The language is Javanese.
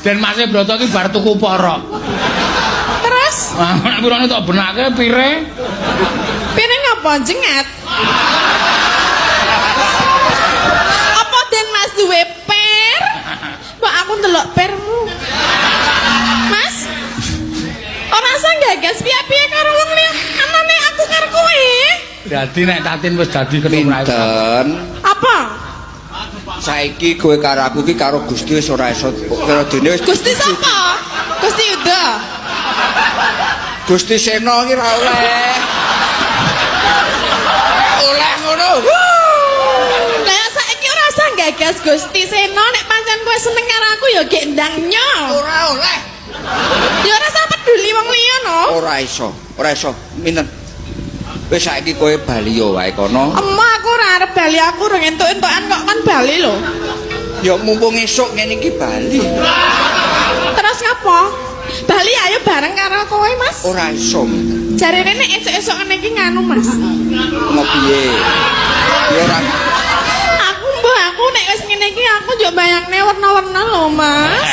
Dan Mas Broto iki bar tuku porok. Terus? Nek pirane tak benake pire? Pire ngapa jengat? Apa Den Mas duwe per? Mbok aku ndelok permu. Mas? Ora usah gagas piye-piye karo wong liya. Anane aku karo kowe. Dadi nek Tatin wis dadi ketemu ra. Pinten? Apa? Saiki kowe karo aku iki karo Gusti wis ora iso karo dene wis Gusti sapa? Gusti Yuda. Gusti Sena iki ra oleh. Oleh ngono. Lah saiki ora usah gagas Gusti Sena nek pancen kowe seneng karo aku ya gek ndangnya. Ora oleh. Ya ora usah peduli wong liya no. Ora iso. Minten. Wis saiki kowe bali yo wae kono. Emah aku ora arep bali, aku ora entuk-entukan kok kan bali lho. Ya mumpung esuk ngene iki bali. Terus ngapa? Bali ayo bareng karo kowe, Mas. Ora iso. Jarene nek esuk-esuk ngene iki nganu, Mas. Ngopiye? Ya ora. Aku mbah aku nek wis ngene iki aku yo bayangne warna-warna lho, Mas.